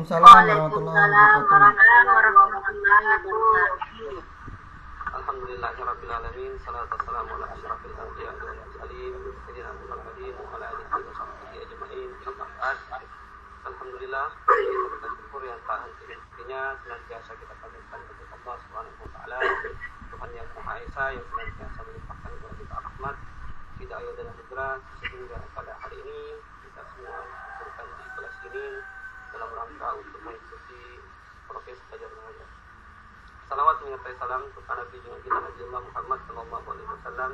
Waalaikumsalam warahmatullahi wabarakatuh. Alhamdulillahirrabbilalamin. Salatu wassalamu ala asyrafil anbiya'i wal mursalin sayyidina Muhammadin wa ala alihi wa sahbihi ajma'in. Amma ba'd. Alhamdulillah, kita bersyukur yang tak henti-hentinya senantiasa kita panjatkan kepada Allah Subhanahu wa taala, Tuhan yang Maha Esa yang senantiasa melimpahkan kepada kita rahmat, hidayah dan anugerah sehingga pada hari ini kita semua dikumpulkan di kelas ini dalam rangka untuk mengikuti proses belajar mengajar. Salawat menyertai salam kepada Nabi kita Nabi Allah Muhammad sallallahu alaihi wasallam,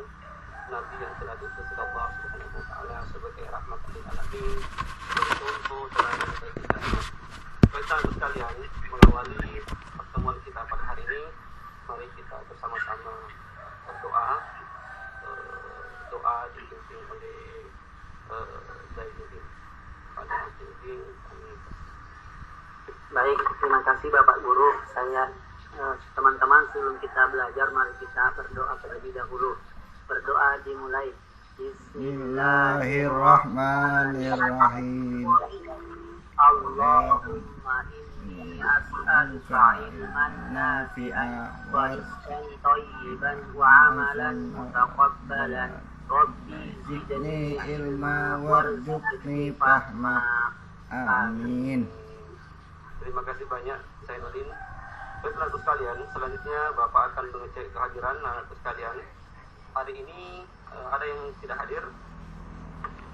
Nabi yang telah diutus oleh Allah Subhanahu wa taala sebagai rahmat lil alamin, contoh teladan bagi kita. Baiklah sekalian, mengawali pertemuan kita pada hari ini, mari kita bersama-sama berdoa. Doa dipimpin oleh Zainuddin pada Zainuddin kami. Baik, terima kasih Bapak Guru. Teman-teman, sebelum kita belajar, mari kita berdoa terlebih dahulu. Berdoa dimulai. Bismillahirrahmanirrahim. Allahumma inni as'aluka ilman nafi'an wa rizqan thayyiban wa amalan mutaqabbalan. Rabbi zidni ilma warzuqni fahma. Amin. Terima kasih banyak Zainuddin. Baiklah sekalian, selanjutnya Bapak akan mengecek kehadiran anak sekalian. Hari ini ada yang tidak hadir?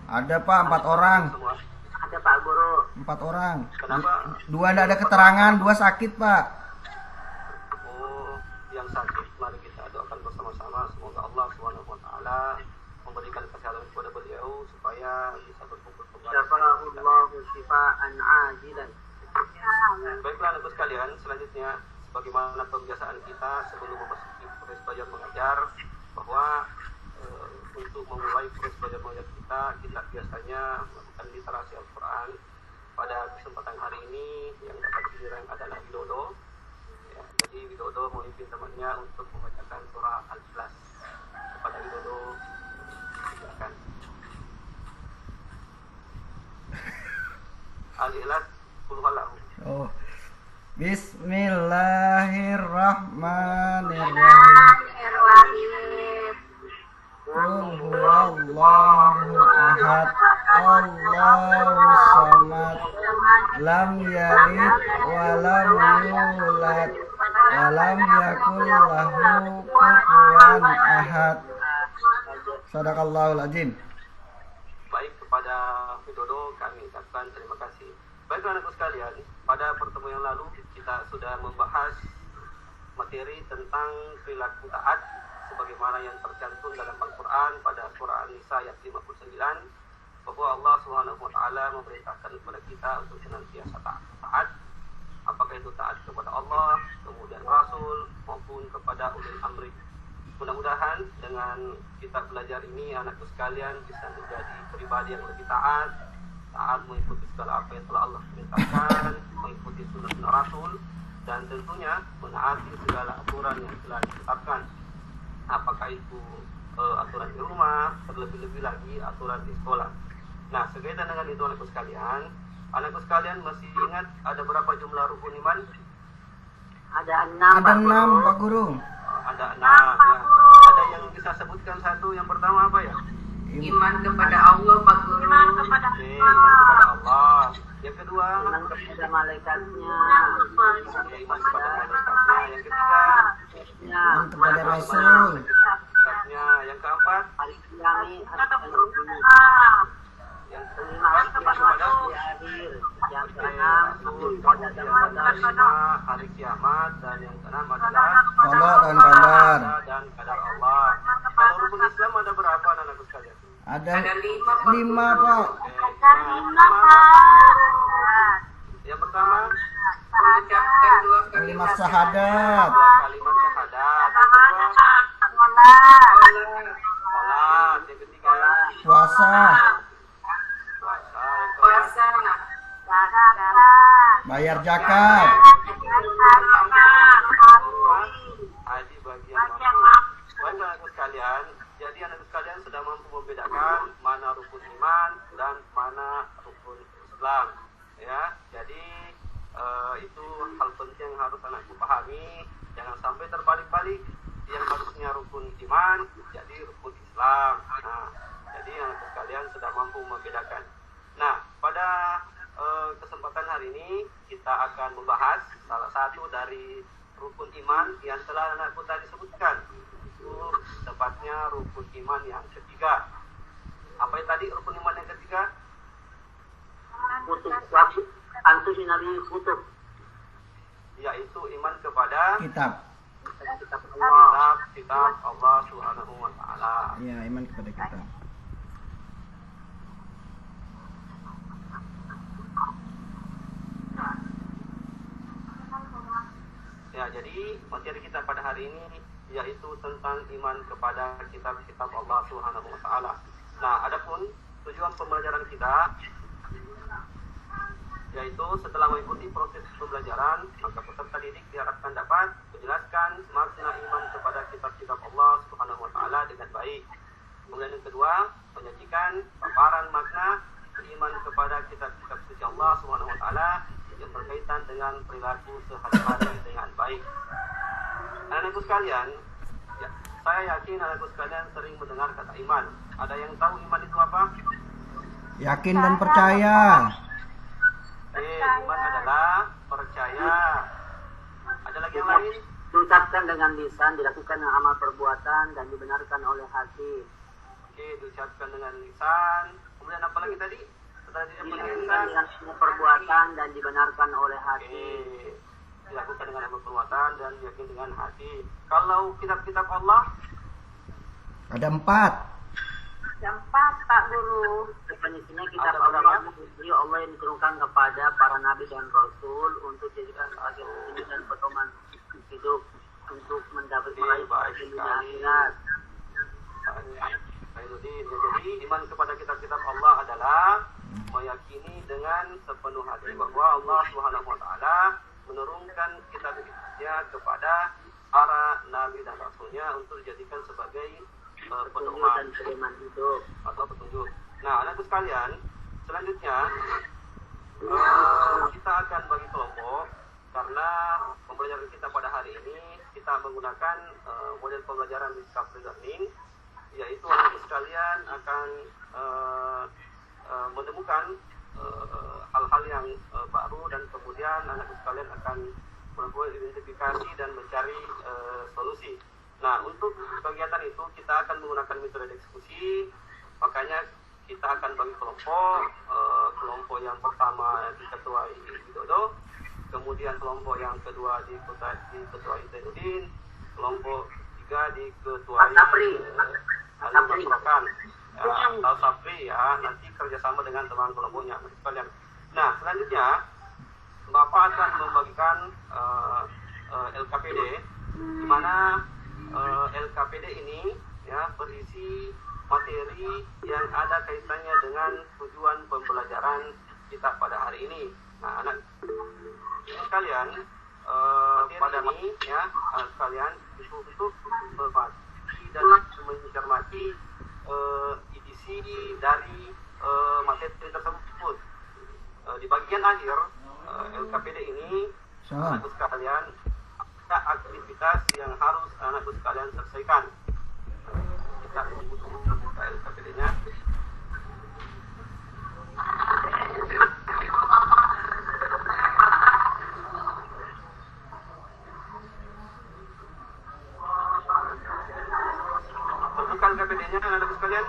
Ada Pak, 4 orang. Semua. Ada Pak Guru. 4 orang. Kenapa? 2 tidak ada keterangan, 2 sakit Pak. Oh, yang sakit mari kita doakan bersama-sama, semoga Allah Subhanahu wa taala memberikan kesehatan kepada beliau supaya bisa berkumpul kembali. Syafa'allahu shifaan ajilan. Baiklah anak sekalian, selanjutnya bagaimana kebiasaan kita sebelum memasuki proses belajar mengajar, bahwa untuk memulai proses belajar mengajar kita biasanya melakukan literasi Al-Quran. Pada kesempatan hari ini yang dapat giliran adalah Widodo. Ya, jadi Widodo memimpin temannya untuk membacakan surah Al-Ikhlas. Kepada Widodo, silakan. Al-Ikhlas, Qul-Huwallahu. Oh. Bismillahirrahmanirrahim. Qul huwallahu ahad, Allahus samad, lam yalid wa lam yulad wa lam yakul lahu kufuwan ahad. Shadaqallahul azim. Baik, kepada Widodo kami ucapkan terima kasih. Baiklah anak sekalian, pada pertemuan yang lalu kita sudah membahas materi tentang perilaku taat sebagaimana yang tercantum dalam Al-Quran pada surah An-Nisa ayat 59, bahwa Allah Subhanahu wa taala memerintahkan kepada kita untuk senantiasa taat, apakah itu taat kepada Allah, kemudian Rasul maupun kepada ulil amri. Mudah-mudahan dengan kita belajar ini anakku sekalian bisa menjadi pribadi yang lebih taat mengikuti segala apa yang telah Allah perintahkan, mengikuti sunnah Rasul, dan tentunya menaati segala aturan yang telah ditetapkan. Apakah itu aturan di rumah, terlebih-lebih lagi aturan di sekolah. Nah, sekaitan dengan itu anakku sekalian masih ingat ada berapa jumlah rukun iman? Ada 6 Ada 6 Pak Guru. Ada 6 ya. Ada yang bisa sebutkan satu? Yang pertama apa ya? Iman kepada Allah, Pak Guru. Iman kepada Allah. Yang kedua, iman kepada malaikatnya. Iman kepada malaikatnya. Yang ketiga, Iman kepada Rasul. Yang keempat, Hari kiamat, yang kelima, keempat kepada akhir. Yang keenam, hari kiamat, dan yang keenam adalah Qada dan qadar. dan qadar Allah. Kalau rukun Islam ada berapa anak-anakku sekalian? Ada Ada 5 Pak. Yang pertama, Mengucapkan 2 kalimat Kalimat syahadat. kalimat syahadat. Yang kedua, sholat. Yang ketiga, Puasa. puasa. Yang keempat, puasa. Bayar zakat. haji bagian mampu. Baiklah anak sekalian, jadi anak sekalian sudah mampu membedakan mana rukun iman dan mana rukun Islam. Ya, jadi itu hal penting yang harus anakku pahami. Jangan sampai terbalik-balik, yang harusnya rukun iman jadi rukun Islam. Nah, jadi anakku sekalian sudah mampu membedakan. Nah, pada kesempatan hari ini kita akan membahas salah satu dari rukun iman yang telah anakku tadi sebutkan. Itu tepatnya rukun iman yang ketiga. Apa yang tadi rukun iman yang ketiga? Kutub antus nabi kutub, Yaitu iman kepada Kitab. kitab Allah Subhanahu wa taala. Ya, iman kepada kitab. Ya, jadi materi kita pada hari ini yaitu tentang iman kepada kitab-kitab Allah Subhanahu wa taala. Nah, adapun tujuan pembelajaran kita yaitu setelah mengikuti proses pembelajaran, maka peserta didik diharapkan dapat menjelaskan makna iman kepada kitab-kitab Allah Subhanahu wa taala dengan baik. Kemudian yang kedua, menyajikan paparan makna iman kepada kitab-kitab suci Allah Subhanahu wa taala yang berkaitan dengan perilaku sehari-hari dengan baik. Anak-anakku sekalian, ya, saya yakin anak-anakku sekalian sering mendengar kata iman. Ada yang tahu iman itu apa? Yakin dan percaya. Iman adalah percaya. Ada lagi yang lain? diucapkan dengan lisan, dilakukan dengan amal perbuatan, dan dibenarkan oleh hati. Oke, diucapkan dengan lisan. Kemudian apa lagi tadi? Setelah diucapkan dengan lisan, Dengan semua perbuatan dan dibenarkan oleh hati. dilakukan dengan amal perbuatan dan diyakin dengan hati. Kalau kitab-kitab Allah, Ada 4. Empat, Pak Guru. Definisinya kitab Ada Allah, Allah yang diturunkan kepada para nabi dan rasul untuk dijadikan sebagai petunjuk dan pedoman hidup untuk mendapat meraih dunia akhirat. Jadi iman kepada kitab-kitab Allah adalah meyakini dengan sepenuh hati bahwa Allah Subhanahu wa taala menurunkan kitab-kitabnya kepada para nabi dan rasulnya untuk dijadikan sebagai Petunjuk pedoman dan pedoman hidup. atau petunjuk. Nah, anakku sekalian, selanjutnya kita akan bagi kelompok karena pembelajaran kita pada hari ini kita menggunakan model pembelajaran discovery learning, yaitu anakku sekalian akan menemukan hal-hal yang baru dan kemudian anakku sekalian akan melakukan identifikasi dan mencari solusi. Nah, untuk kegiatan itu kita akan menggunakan metode diskusi. Makanya kita akan bagi kelompok. Kelompok yang pertama diketuai Widodo, kemudian kelompok yang kedua diketuai Zainuddin, kelompok tiga diketuai Ali Masrokan atau Sapri ya. Nanti kerjasama dengan teman kelompoknya sekalian. Nah, selanjutnya Bapak akan membagikan LKPD, di mana LKPD ini ya berisi materi yang ada kaitannya dengan tujuan pembelajaran kita pada hari ini. Nah, anak sekalian, pada ini ya sekalian itu untuk membaca dan mencermati isi dari materi tersebut. Di bagian akhir LKPD ini, anak sekalian, ada aktivitas yang harus anakku sekalian selesaikan. Kita buka LKPD-nya. Buka LKPD-nya anakku sekalian.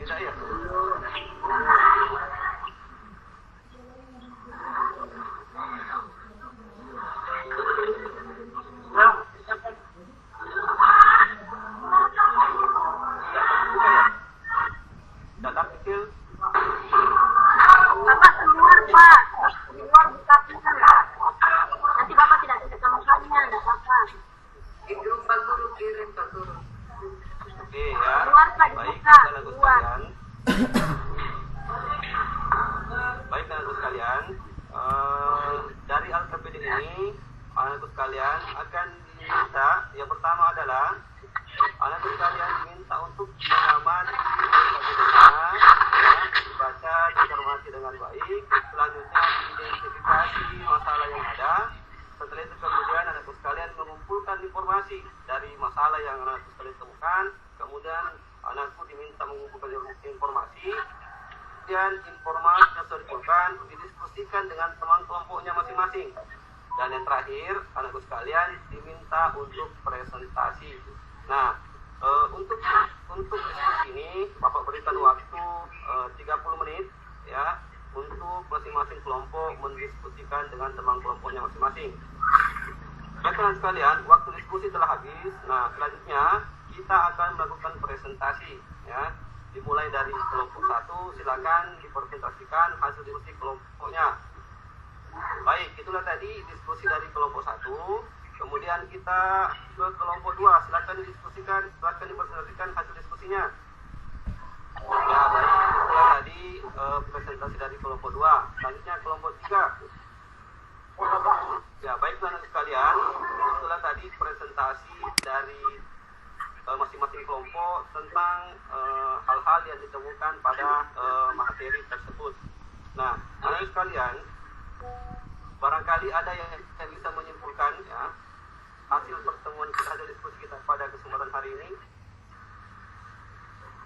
Tidak ya? Dalam kecil. Bapak keluar, Pak. Keluar bukakan. Nanti Bapak tidak bisa sama-sama, enggak apa-apa. Itu Pak Guru kirim Pak Guru. Oke ya. Keluar, Pak, Baik, dibuka. anakku Keluar. sekalian. Baik anakku sekalian. Dari LKPD ini anakku sekalian akan diminta yang pertama adalah anakku sekalian diminta untuk mengamati LKPD-nya presentasi dari masalah yang anakku sekali temukan, kemudian anakku diminta mengumpulkan informasi, dan informasi yang sudah dikumpulkan didiskusikan dengan teman kelompoknya masing-masing. Dan yang terakhir, anakku sekalian diminta untuk presentasi. Nah, untuk diskusi ini Bapak berikan waktu 30 menit ya untuk masing-masing kelompok mendiskusikan dengan teman kelompoknya masing-masing. Rekan sekalian, waktu diskusi telah habis. Nah, selanjutnya kita akan melakukan presentasi ya. Dimulai dari kelompok 1, silakan dipresentasikan hasil diskusi kelompoknya. Baik, itulah tadi diskusi dari kelompok 1. Kemudian kita ke kelompok 2, silakan dipresentasikan hasil diskusinya. Ya, baik, itulah tadi presentasi dari kelompok 2. Selanjutnya kelompok 3. Ya, baiklah anak sekalian, itulah tadi presentasi dari masing-masing kelompok tentang hal-hal yang ditemukan pada materi tersebut. Nah, anak sekalian, barangkali ada yang saya bisa menyimpulkan ya hasil pertemuan kita, hasil diskusi kita pada kesempatan hari ini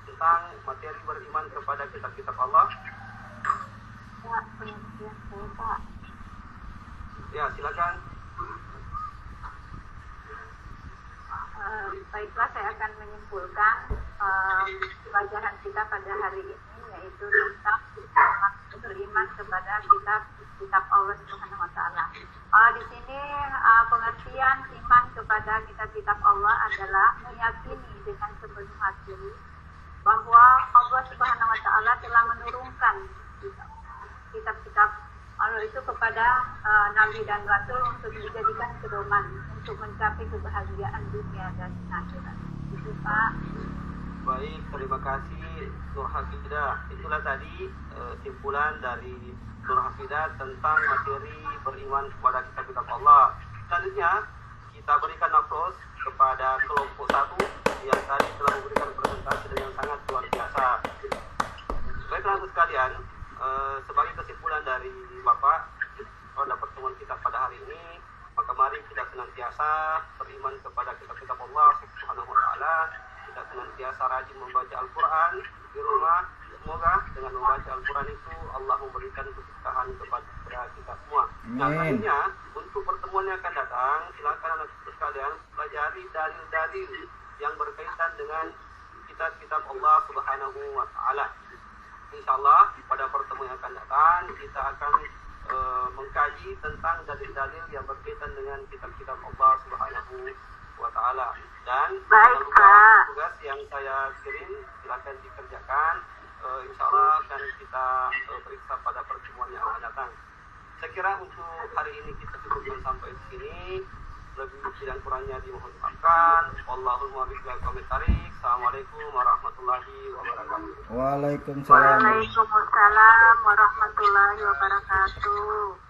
tentang materi beriman kepada kitab-kitab Allah. Ya, silakan. Baiklah, saya akan menyimpulkan pelajaran kita pada hari ini, yaitu tentang beriman kepada kitab Allah Subhanahu wa taala. Di sini pengertian iman kepada kitab-kitab Allah adalah meyakini dengan sepenuh hati bahwa Allah Subhanahu wa taala telah menurunkan kitab-kitab Allah itu kepada Nabi dan Rasul untuk dijadikan pedoman untuk mencapai kebahagiaan dunia dan akhirat. Itu Pak. Baik, terima kasih Nur Hafidah. Itulah tadi simpulan dari Nur Hafidah tentang materi beriman kepada kitab-kitab Allah. Selanjutnya kita berikan aplaus kepada kelompok 1 yang tadi telah memberikan presentasi dengan sangat luar biasa. Baiklah sekalian, sebagai kesimpulan dari Bapak pada pertemuan kita pada hari ini, maka mari kita senantiasa beriman kepada kitab-kitab Allah Subhanahu wa taala, kita senantiasa rajin membaca Al-Qur'an di rumah. Semoga dengan membaca Al-Qur'an itu Allah memberikan kesukaan kepada kita semua. Nah, selanjutnya untuk pertemuan yang akan datang, silakan anak sekalian pelajari dalil-dalil yang berkaitan dengan kitab-kitab Allah Subhanahu wa taala. Insyaallah pada pertemuan yang akan datang kita akan mengkaji tentang dalil-dalil yang berkaitan dengan kitab-kitab Allah Subhanahu wa taala. Dan tugas yang saya kirim silakan dikerjakan. Insyaallah akan kita periksa pada pertemuan yang akan datang. Saya kira untuk hari ini kita cukupkan sampai di sini. Lebih dan kurangnya dimohon dimaafkan. Wallahul muwaffiq ila aqwamit thoriq. Assalamualaikum warahmatullahi wabarakatuh. Waalaikumsalam. Waalaikumsalam warahmatullahi wabarakatuh.